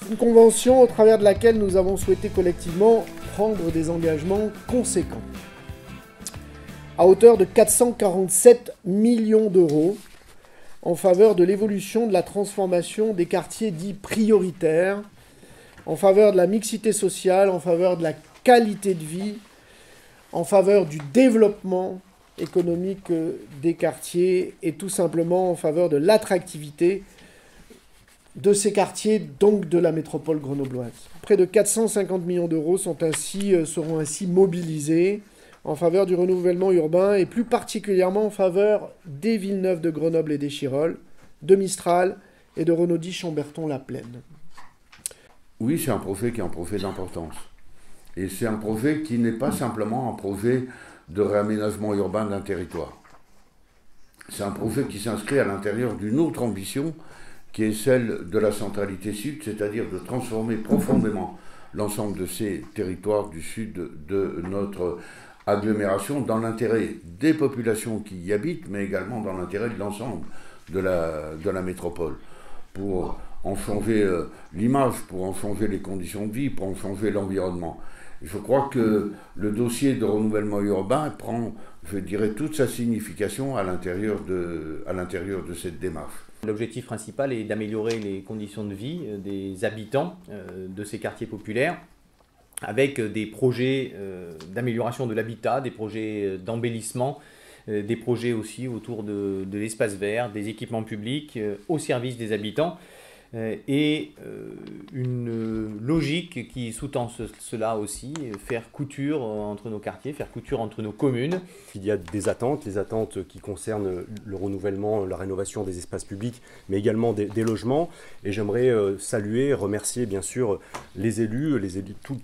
Une convention au travers de laquelle nous avons souhaité collectivement prendre des engagements conséquents. À hauteur de 447 millions d'euros en faveur de l'évolution de la transformation des quartiers dits prioritaires, en faveur de la mixité sociale, en faveur de la qualité de vie, en faveur du développement économique des quartiers et tout simplement en faveur de l'attractivité de ces quartiers, donc de la métropole grenobloise. Près de 450 millions d'euros seront ainsi mobilisés en faveur du renouvellement urbain et plus particulièrement en faveur des Villeneuve de Grenoble et d'Échirolles, de Mistral et de Renaudie-Chamberton-la-Plaine. Oui, c'est un projet qui est un projet d'importance. Et c'est un projet qui n'est pas simplement un projet de réaménagement urbain d'un territoire. C'est un projet qui s'inscrit à l'intérieur d'une autre ambition qui est celle de la centralité sud, c'est-à-dire de transformer profondément l'ensemble de ces territoires du sud de notre agglomération dans l'intérêt des populations qui y habitent, mais également dans l'intérêt de l'ensemble de la métropole, pour en changer l'image, pour en changer les conditions de vie, pour en changer l'environnement. Je crois que le dossier de renouvellement urbain prend, je dirais, toute sa signification à l'intérieur de cette démarche. L'objectif principal est d'améliorer les conditions de vie des habitants de ces quartiers populaires avec des projets d'amélioration de l'habitat, des projets d'embellissement, des projets aussi autour de l'espace vert, des équipements publics au service des habitants. Et une logique qui sous-tend cela aussi, faire couture entre nos quartiers, faire couture entre nos communes. Il y a des attentes, les attentes qui concernent le renouvellement, la rénovation des espaces publics, mais également des logements. Et j'aimerais saluer, remercier bien sûr les élus,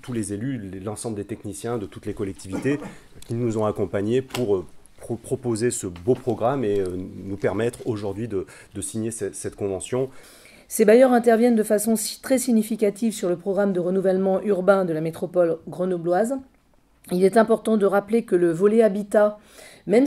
tous les élus, l'ensemble des techniciens de toutes les collectivités qui nous ont accompagnés pour proposer ce beau programme et nous permettre aujourd'hui de signer cette convention. Ces bailleurs interviennent de façon très significative sur le programme de renouvellement urbain de la métropole grenobloise. Il est important de rappeler que le volet habitat, même